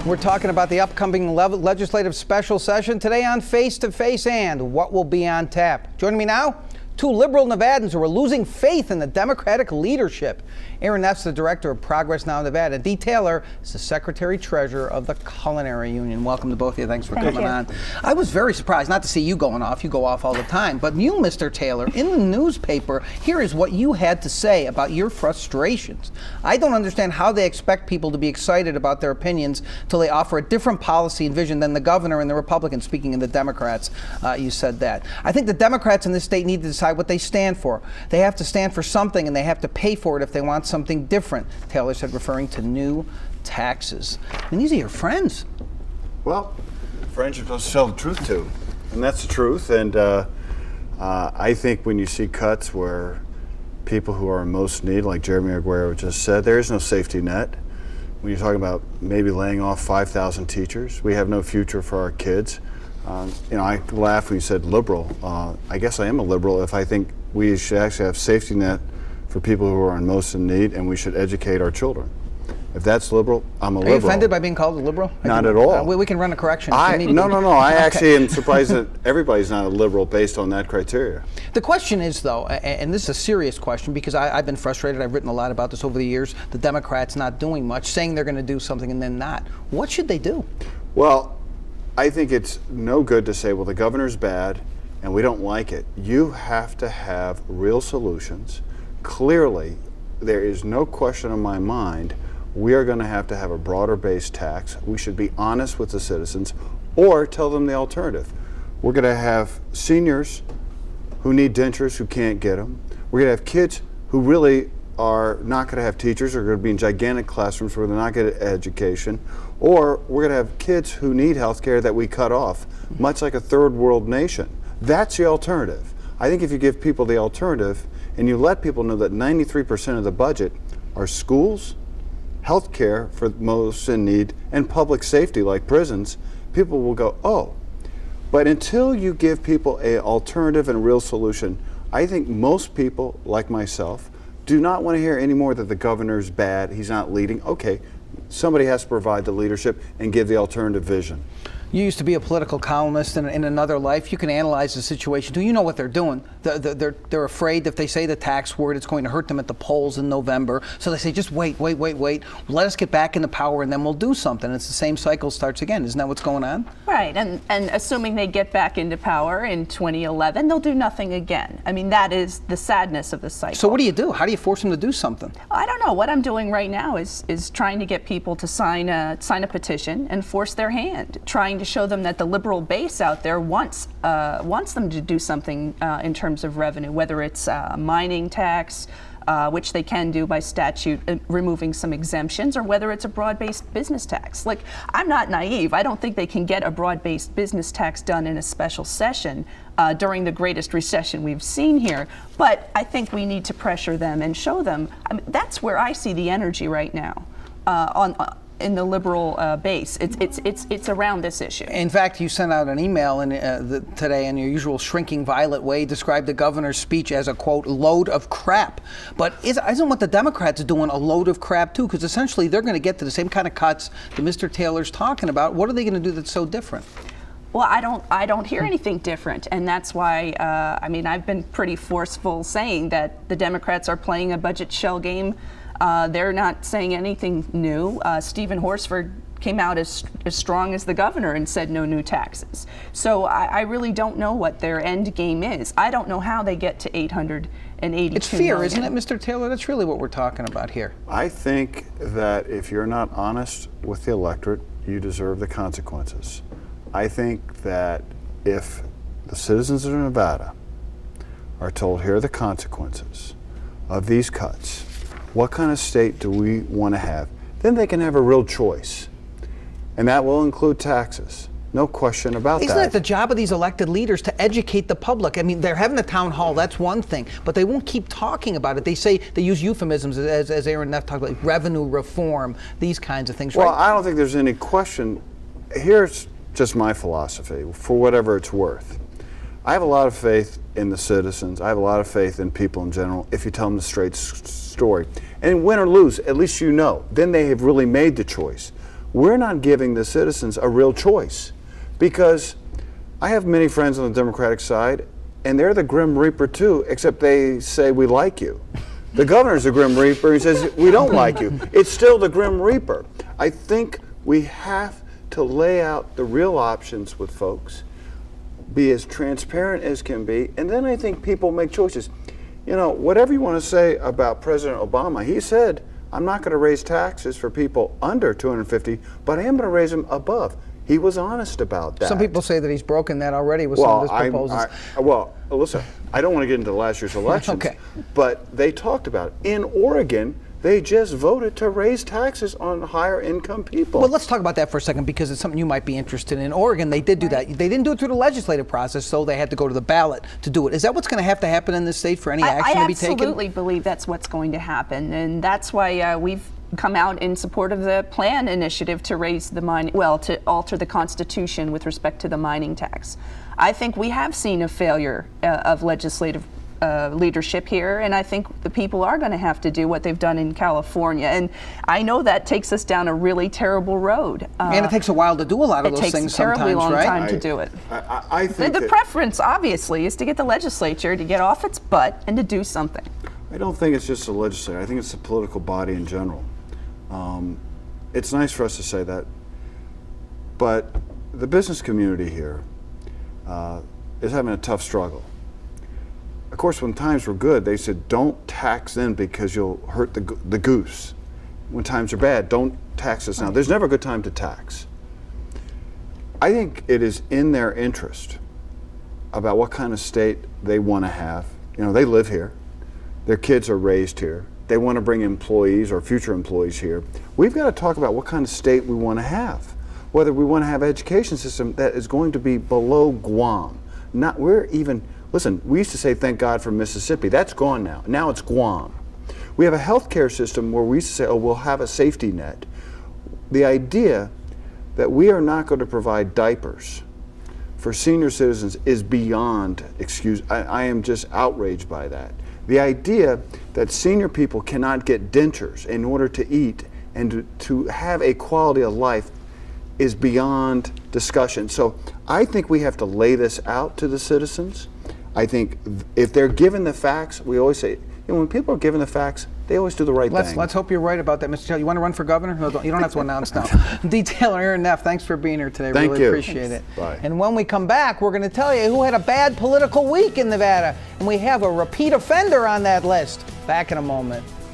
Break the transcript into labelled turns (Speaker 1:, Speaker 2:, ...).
Speaker 1: We're talking about the upcoming legislative special session today on Face to Face and what will be on tap. Joining me now, two liberal Nevadans who are losing faith in the Democratic leadership. Erin, Neff, the director of ProgressNow Nevada. Dee Taylor is the secretary-treasurer of the Culinary Union. Welcome to both of you. Thanks for coming on. I was very surprised not to see you going off. You go off all the time. But you, Mr. Taylor, in the newspaper, here is what you had to say about your frustrations. I don't understand how they expect people to be excited about their opinions till they offer a different policy and vision than the governor and the Republicans. Speaking of the Democrats, you said that. I think the Democrats in this state need to decide what they stand for. They have to stand for something, and they have to pay for it if they want something different, Taylor said, referring to new taxes. I mean, these are your friends.
Speaker 2: Well, friends you're supposed to tell the truth to, and that's the truth. And I think when you see cuts where people who are in most need, like Jeremy Aguero just said, there is no safety net. When you're talking about maybe laying off 5,000 teachers, we have no future for our kids. I laughed when you said liberal. I guess I am a liberal if I think we should actually have safety net for people who are in most in need, and we should educate our children. If that's liberal, I'm a liberal.
Speaker 1: Are you offended by being called a liberal?
Speaker 2: Not at all.
Speaker 1: We can run a correction.
Speaker 2: No. I actually am surprised that everybody's not a liberal based on that criteria.
Speaker 1: The question is, though, and this is a serious question because I've been frustrated. I've written a lot about this over the years. The Democrats not doing much, saying they're going to do something and then not. What should they do?
Speaker 2: Well, I think it's no good to say, well, the governor's bad and we don't like it. You have to have real solutions. Clearly, there is no question in my mind, we are going to have a broader based tax. We should be honest with the citizens or tell them the alternative. We're going to have seniors who need dentures who can't get them. We're going to have kids who really are not going to have teachers, or going to be in gigantic classrooms where they're not getting education. Or we're going to have kids who need health care that we cut off, much like a third world nation. That's the alternative. I think if you give people the alternative and you let people know that 93% of the budget are schools, health care for most in need, and public safety like prisons, people will go, oh. But until you give people an alternative and real solution, I think most people, like myself, do not want to hear anymore that the governor's bad, he's not leading. Okay, somebody has to provide the leadership and give the alternative vision.
Speaker 1: You used to be a political columnist in another life. You can analyze the situation too. You know what they're doing. They're afraid if they say the tax word, it's going to hurt them at the polls in November. So they say, just wait. Let us get back into power and then we'll do something. It's the same cycle starts again. Isn't that what's going on?
Speaker 3: Right, and assuming they get back into power in 2011, they'll do nothing again. I mean, that is the sadness of the cycle.
Speaker 1: So what do you do? How do you force them to do something?
Speaker 3: I don't know. What I'm doing right now is trying to get people to sign a petition and force their hand, trying to show them that the liberal base out there wants them to do something in terms of revenue, whether it's a mining tax, which they can do by statute, removing some exemptions, or whether it's a broad-based business tax. Like, I'm not naive. I don't think they can get a broad-based business tax done in a special session during the greatest recession we've seen here. But I think we need to pressure them and show them. I mean, that's where I see the energy right now in the liberal base. It's around this issue.
Speaker 1: In fact, you sent out an email today in your usual shrinking violet way, described the governor's speech as a, quote, load of crap. But isn't what the Democrats are doing a load of crap too? Because essentially they're going to get to the same kind of cuts that Mr. Taylor's talking about. What are they going to do that's so different?
Speaker 3: Well, I don't hear anything different, and that's why I've been pretty forceful saying that the Democrats are playing a budget shell game. They're not saying anything new. Stephen Horsford came out as strong as the governor and said no new taxes. So I really don't know what their end game is. I don't know how they get to 882
Speaker 1: It's fear,
Speaker 3: million.
Speaker 1: isn't it, Mr. Taylor? That's really what we're talking about here.
Speaker 2: I think that if you're not honest with the electorate, you deserve the consequences. I think that if the citizens of Nevada are told, here are the consequences of these cuts, what kind of state do we want to have? Then they can have a real choice. And that will include taxes. No question about that.
Speaker 1: Isn't it the job of these elected leaders to educate the public? I mean, they're having a town hall, that's one thing, but they won't keep talking about it. They say, they use euphemisms, as Erin Neff talked about, revenue reform, these kinds of things.
Speaker 2: Well,
Speaker 1: right?
Speaker 2: I don't think there's any question. Here's just my philosophy, for whatever it's worth. I have a lot of faith in the citizens. I have a lot of faith in people in general if you tell them the straight story. And win or lose, at least you know. Then they have really made the choice. we're not giving the citizens a real choice. Because I have many friends on the Democratic side, and they're the Grim Reaper too, except they say we like you. The governor's a Grim Reaper. He says we don't like you. It's still the Grim Reaper. I think we have to lay out the real options with folks, be as transparent as can be, and then I think people make choices. You know, whatever you want to say about President Obama, he said, I'm not going to raise taxes for people under 250, but I am going to raise them above. He was honest about that.
Speaker 1: Some people say that he's broken that already with some of his proposals.
Speaker 2: Well, listen, I don't want to get into last year's elections,
Speaker 1: Okay.
Speaker 2: but they talked about it. In Oregon, they just voted to raise taxes on higher income people.
Speaker 1: Well, let's talk about that for a second because it's something you might be interested in. In Oregon, they did do that. They didn't do it through the legislative process, so they had to go to the ballot to do it. Is that what's going to have to happen in this state for any action to be taken?
Speaker 3: I absolutely believe that's what's going to happen, and that's why we've come out in support of the plan initiative to raise the to alter the Constitution with respect to the mining tax. I think we have seen a failure of legislative leadership here, and I think the people are going to have to do what they've done in California. And I know that takes us down a really terrible road.
Speaker 1: And it takes a while to do a lot of those things sometimes, right?
Speaker 3: It takes a terribly long time to do it.
Speaker 2: I think
Speaker 3: the preference, obviously, is to get the legislature to get off its butt and to do something.
Speaker 2: I don't think it's just the legislature. I think it's the political body in general. It's nice for us to say that, but the business community here is having a tough struggle. Of course, when times were good, they said, don't tax then because you'll hurt the goose. When times are bad, don't tax us now. There's never a good time to tax. I think it is in their interest about what kind of state they want to have. You know, they live here. Their kids are raised here. They want to bring employees or future employees here. We've got to talk about what kind of state we want to have. Whether we want to have an education system that is going to be below Guam. Listen, we used to say, thank God for Mississippi. That's gone now. Now it's Guam. We have a healthcare system where we used to say, oh, we'll have a safety net. The idea that we are not going to provide diapers for senior citizens is beyond excuse. I am just outraged by that. The idea that senior people cannot get dentures in order to eat and to have a quality of life is beyond discussion. So I think we have to lay this out to the citizens. I think if they're given the facts, we always say, when people are given the facts, they always do the right thing.
Speaker 1: Let's hope you're right about that, Mr. Taylor. You want to run for governor? No, you don't have to announce now. Detailer Erin Neff, thanks for being here today.
Speaker 2: Thank
Speaker 1: really
Speaker 2: you.
Speaker 1: Appreciate it.
Speaker 2: Bye.
Speaker 1: And when we come back, we're going to tell you who had a bad political week in Nevada. And we have a repeat offender on that list. Back in a moment.